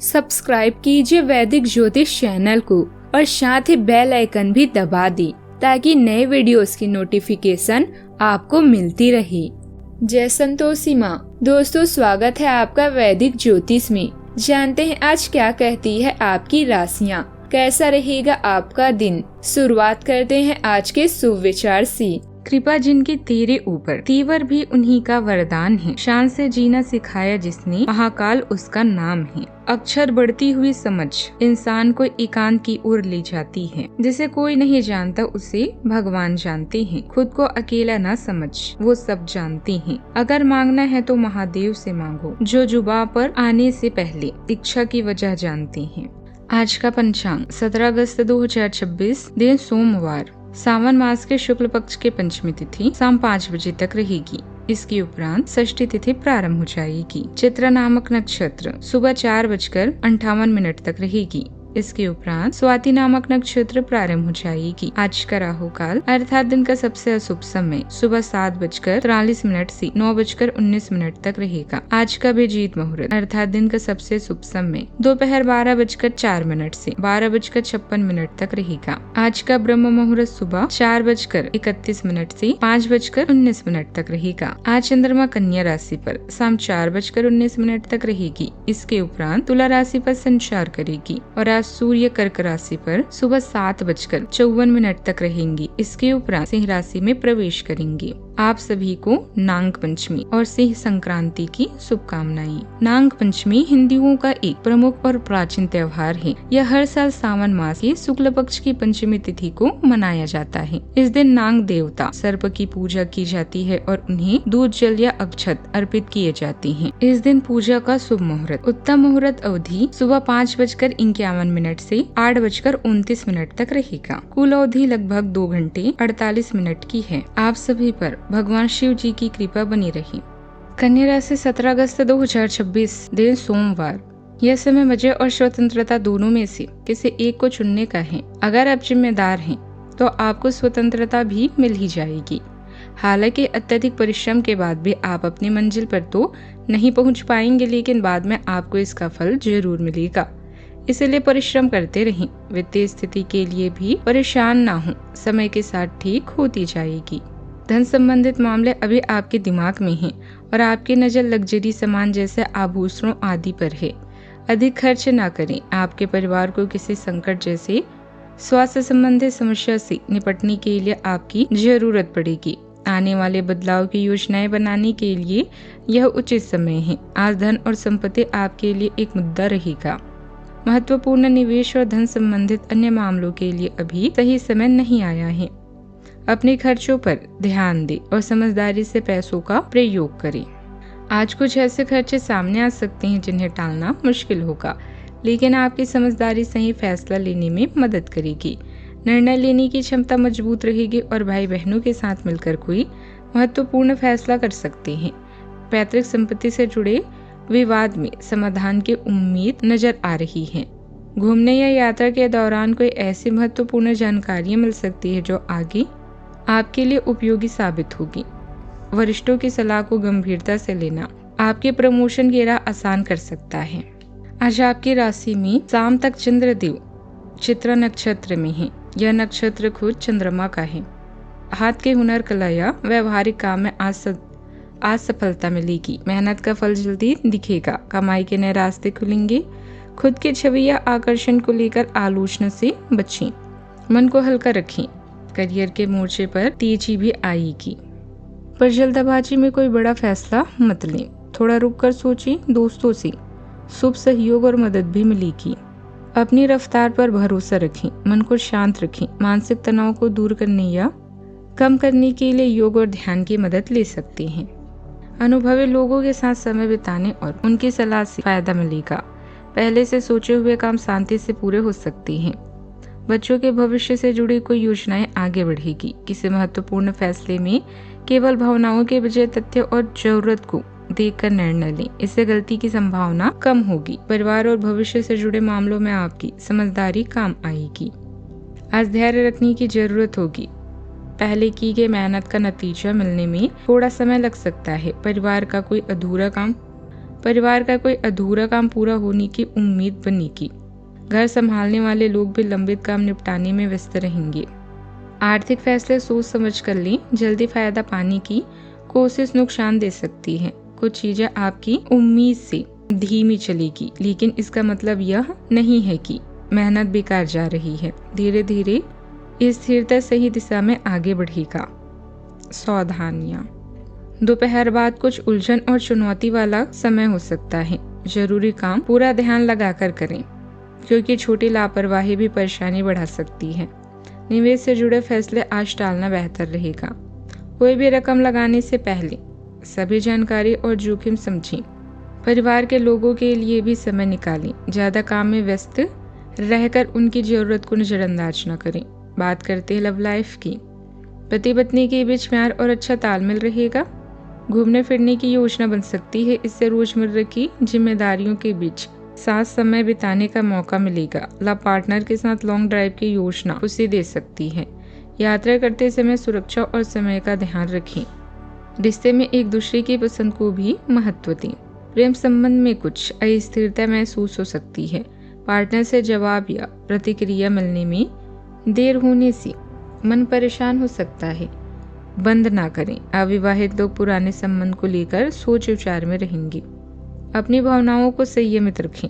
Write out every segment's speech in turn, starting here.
Subscribe कीजिए वैदिक ज्योतिष चैनल को और साथ ही बेल आइकन भी दबा दी ताकि नए वीडियोस की नोटिफिकेशन आपको मिलती रहे। जय संतोषी माँ। दोस्तों, स्वागत है आपका वैदिक ज्योतिष में। जानते हैं आज क्या कहती है आपकी राशियाँ, कैसा रहेगा आपका दिन। शुरुआत करते हैं आज के शुभ विचार से। कृपा जिनकी तेरे ऊपर, तीवर भी उन्हीं का वरदान है। शान से जीना सिखाया जिसने, महाकाल उसका नाम है। अक्षर बढ़ती हुई समझ इंसान को एकांत की ओर ले जाती है। जिसे कोई नहीं जानता उसे भगवान जानते हैं। खुद को अकेला न समझ, वो सब जानते हैं। अगर मांगना है तो महादेव से मांगो, जो जुबां पर आने से पहले इच्छा की वजह जानते हैं। आज का पंचांग 17 अगस्त 2026, दिन सोमवार। सावन मास के शुक्ल पक्ष के पंचमी तिथि शाम 5 बजे तक रहेगी। इसके उपरांत षष्ठी तिथि प्रारंभ हो जाएगी। चित्रा नामक नक्षत्र सुबह 4:58 तक रहेगी। इसके उपरांत स्वाति नामक नक्षत्र प्रारंभ हो जाएगी। आज का राहु काल अर्थात दिन का सबसे अशुभ समय सुबह 7:43 से 9:19 तक रहेगा। आज का अभिजीत मुहूर्त अर्थात दिन का सबसे शुभ समय दोपहर 12:04 से 12:56 तक रहेगा। आज का ब्रह्म मुहूर्त सुबह 4:31 से 5:19 तक रहेगा। आज चंद्रमा कन्या राशि पर शाम 4:19 तक रहेगी। इसके उपरांत तुला राशि पर संचार करेगी और सूर्य कर्क राशि पर सुबह 7:54 तक रहेंगी। इसके उपरांत सिंह राशि में प्रवेश करेंगी। आप सभी को नाग पंचमी और सिंह संक्रांति की शुभकामनाएं। नाग पंचमी हिंदुओं का एक प्रमुख और प्राचीन त्योहार है। यह हर साल सावन मास के शुक्ल पक्ष की पंचमी तिथि को मनाया जाता है। इस दिन नाग देवता सर्प की पूजा की जाती है और उन्हें दूध, जल या अक्षत अर्पित किए जाते हैं। इस दिन पूजा का शुभ मुहूर्त उत्तम मुहूर्त अवधि सुबह 5:51 से 8:29 तक रहेगा। कुल अवधि लगभग 2 घंटे 48 मिनट की है। आप सभी पर भगवान शिव जी की कृपा बनी रही। कन्या राशि 17 अगस्त 2026, दिन सोमवार। यह समय मजे और स्वतंत्रता दोनों में से किसी एक को चुनने का है। अगर आप जिम्मेदार हैं तो आपको स्वतंत्रता भी मिल ही जाएगी। हालांकि अत्यधिक परिश्रम के बाद भी आप अपनी मंजिल पर तो नहीं पहुंच पाएंगे, लेकिन बाद में आपको इसका फल जरूर मिलेगा। इसलिए परिश्रम करते रहें। वित्तीय स्थिति के लिए भी परेशान ना हो, समय के साथ ठीक होती जाएगी। धन संबंधित मामले अभी आपके दिमाग में हैं और आपकी नजर लग्जरी सामान जैसे आभूषणों आदि पर है। अधिक खर्च ना करें। आपके परिवार को किसी संकट जैसे स्वास्थ्य संबंधी समस्या से निपटने के लिए आपकी जरूरत पड़ेगी। आने वाले बदलाव की योजनाएं बनाने के लिए यह उचित समय है। आज धन और संपत्ति आपके लिए एक मुद्दा रहेगा। महत्वपूर्ण निवेश और धन संबंधित अन्य मामलों के लिए अभी सही समय नहीं आया है। अपने खर्चों पर ध्यान दें और समझदारी से पैसों का प्रयोग करें। आज कुछ ऐसे खर्चे सामने आ सकते हैं जिन्हें टालना मुश्किल होगा, लेकिन आपकी समझदारी सही फैसला लेने में मदद करेगी। निर्णय लेने की क्षमता मजबूत रहेगी और भाई बहनों के साथ मिलकर कोई महत्वपूर्ण फैसला कर सकते हैं। पैतृक संपत्ति से जुड़े विवाद में समाधान की उम्मीद नजर आ रही है। घूमने या यात्रा के दौरान कोई ऐसी महत्वपूर्ण जानकारियां मिल सकती है जो आगे आपके लिए उपयोगी साबित होगी। वरिष्ठों की सलाह को गंभीरता से लेना आपके प्रमोशन की राह आसान कर सकता है। आज आपकी राशि में शाम तक चंद्रदेव चित्रा नक्षत्र में है। यह नक्षत्र खुद चंद्रमा का है। हाथ के हुनर, कला या व्यवहारिक काम में आज सफलता मिलेगी। मेहनत का फल जल्दी दिखेगा। कमाई के नए रास्ते खुलेंगे। खुद की छवि या आकर्षण को लेकर आलोचना से बचें। मन को हल्का रखें। करियर के मोर्चे पर तेजी भी आएगी, पर जल्दबाजी में कोई बड़ा फैसला मत लें। थोड़ा रुककर सोचें। दोस्तों से शुभ सहयोग और मदद भी मिलेगी। अपनी रफ्तार पर भरोसा रखें। मन को शांत रखें। मानसिक तनाव को दूर करने या कम करने के लिए योग और ध्यान की मदद ले सकते हैं। अनुभवी लोगों के साथ समय बिताने और उनकी सलाह से फायदा मिलेगा। पहले से सोचे हुए काम शांति से पूरे हो सकते हैं। बच्चों के भविष्य से जुड़ी कोई योजनाएं आगे बढ़ेगी। किसी महत्वपूर्ण फैसले में केवल भावनाओं के बजाय तथ्य और जरूरत को देखकर निर्णय लें। इससे गलती की संभावना कम होगी। परिवार और भविष्य से जुड़े मामलों में आपकी समझदारी काम आएगी। आज धैर्य रखने की जरूरत होगी। पहले की गई मेहनत का नतीजा मिलने में थोड़ा समय लग सकता है। परिवार का कोई अधूरा काम परिवार का कोई अधूरा काम पूरा होने की उम्मीद बनेगी। घर संभालने वाले लोग भी लंबित काम निपटाने में व्यस्त रहेंगे। आर्थिक फैसले सोच समझ कर लें। जल्दी फायदा पाने की कोशिश नुकसान दे सकती है। कुछ चीजें आपकी उम्मीद से धीमी चलेगी, लेकिन इसका मतलब यह नहीं है कि मेहनत बेकार जा रही है। धीरे धीरे स्थिरता सही दिशा में आगे बढ़ेगा। सावधानियां, दोपहर बाद कुछ उलझन और चुनौती वाला समय हो सकता है। जरूरी काम पूरा ध्यान लगाकर करें, क्योंकि छोटी लापरवाही भी परेशानी बढ़ा सकती है। निवेश से जुड़े फैसले आज टालना बेहतर रहेगा। कोई भी रकम लगाने से पहले सभी जानकारी और जोखिम समझें। परिवार के लोगों के लिए भी समय निकालें। ज्यादा काम में व्यस्त रहकर उनकी जरूरत को नजरअंदाज न करें। बात करते हैं लव लाइफ की। पति पत्नी के बीच प्यार और अच्छा तालमेल रहेगा। घूमने फिरने की योजना बन सकती है। इससे रोजमर्रा की जिम्मेदारियों के बीच साथ समय बिताने का मौका मिलेगा। लव पार्टनर के साथ लॉन्ग ड्राइव की योजना खुशी दे सकती है। यात्रा करते समय सुरक्षा और समय का ध्यान रखें। रिश्ते में एक दूसरे की पसंद को भी महत्व दें। प्रेम संबंध में कुछ अस्थिरता महसूस हो सकती है। पार्टनर से जवाब या प्रतिक्रिया मिलने में देर होने से मन परेशान हो सकता है। बंद ना करें। अविवाहित लोग पुराने संबंध को लेकर सोच विचार में रहेंगे। अपनी भावनाओं को संयमित रखें।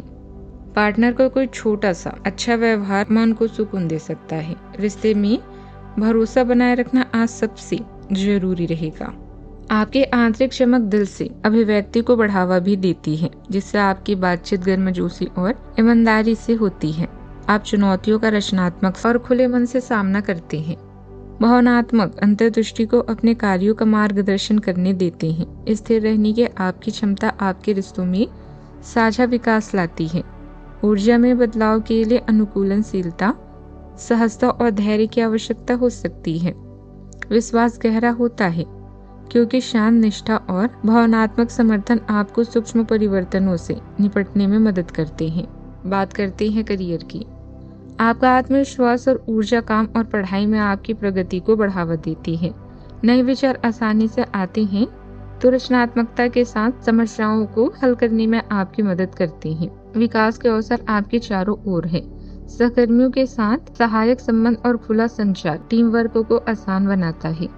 पार्टनर का कोई छोटा सा अच्छा व्यवहार मन को सुकून दे सकता है। रिश्ते में भरोसा बनाए रखना आज सबसे जरूरी रहेगा। आपकी आंतरिक चमक दिल से अभिव्यक्ति को बढ़ावा भी देती है, जिससे आपकी बातचीत गर्मजोशी और ईमानदारी से होती है। आप चुनौतियों का रचनात्मक और खुले मन से सामना करते हैं। भावनात्मक अंतर्दृष्टि को अपने कार्यों का मार्गदर्शन करने देते हैं। स्थिर रहने की आपकी क्षमता आपके रिश्तों में साझा विकास लाती है। ऊर्जा में बदलाव के लिए अनुकूलनशीलता, सहजता और धैर्य की आवश्यकता हो सकती है। विश्वास गहरा होता है, क्योंकि शांत निष्ठा और भावनात्मक समर्थन आपको सूक्ष्म परिवर्तनों से निपटने में मदद करते हैं। बात करते हैं करियर की। आपका आत्मविश्वास और ऊर्जा काम और पढ़ाई में आपकी प्रगति को बढ़ावा देती है। नए विचार आसानी से आते हैं, तो रचनात्मकता के साथ समस्याओं को हल करने में आपकी मदद करते हैं। विकास के अवसर आपके चारों ओर है। सहकर्मियों के साथ सहायक संबंध और खुला संचार टीम वर्क को आसान बनाता है।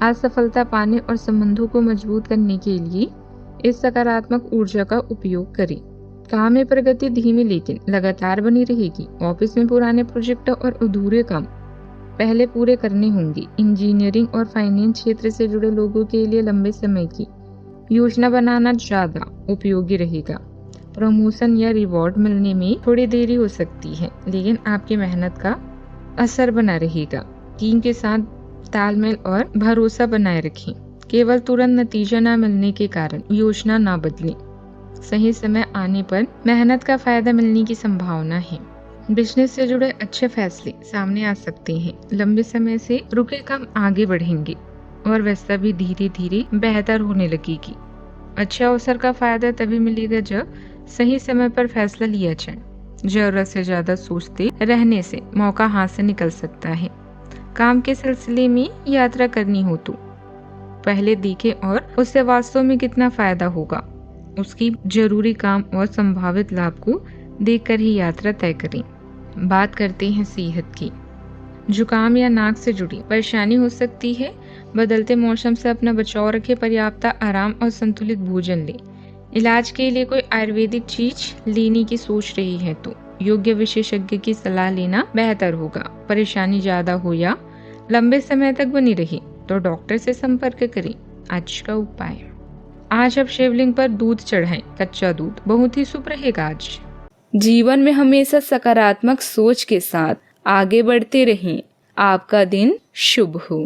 आज सफलता पाने और संबंधों को मजबूत करने के लिए इस सकारात्मक ऊर्जा का उपयोग करें। काम में प्रगति धीमी लेकिन लगातार बनी रहेगी। ऑफिस में पुराने प्रोजेक्ट और अधूरे काम पहले पूरे करने होंगे। इंजीनियरिंग और फाइनेंस क्षेत्र से जुड़े लोगों के लिए लंबे समय की योजना बनाना ज्यादा उपयोगी रहेगा। प्रमोशन या रिवॉर्ड मिलने में थोड़ी देरी हो सकती है, लेकिन आपकी मेहनत का असर बना रहेगा। टीम के साथ तालमेल और भरोसा बनाए रखें। केवल तुरंत नतीजा न मिलने के कारण योजना न बदलें। सही समय आने पर मेहनत का फायदा मिलने की संभावना है। बिजनेस से जुड़े अच्छे फैसले सामने आ सकते हैं। लंबे समय से रुके काम आगे बढ़ेंगे और व्यवस्था भी धीरे धीरे बेहतर होने लगेगी। अच्छे अवसर का फायदा तभी मिलेगा जब सही समय पर फैसला लिया जाए। जरूरत से ज्यादा सोचते रहने से मौका हाथ से निकल सकता है। काम के सिलसिले में यात्रा करनी हो तो पहले देखें और उससे वास्तव में कितना फायदा होगा। उसकी जरूरी काम और संभावित लाभ को देखकर ही यात्रा तय करें। बात करते हैं सेहत की। जुकाम या नाक से जुड़ी परेशानी हो सकती है। बदलते मौसम से अपना बचाव रखें। पर्याप्त आराम और संतुलित भोजन लें। इलाज के लिए कोई आयुर्वेदिक चीज लेने की सोच रही है तो योग्य विशेषज्ञ की सलाह लेना बेहतर होगा। परेशानी ज्यादा हो या लंबे समय तक बनी रहे तो डॉक्टर से संपर्क करें। आज का उपाय, आज आप शिवलिंग पर दूध चढ़ाएं। कच्चा दूध बहुत ही शुभ रहेगा। आज जीवन में हमेशा सकारात्मक सोच के साथ आगे बढ़ते रहें। आपका दिन शुभ हो।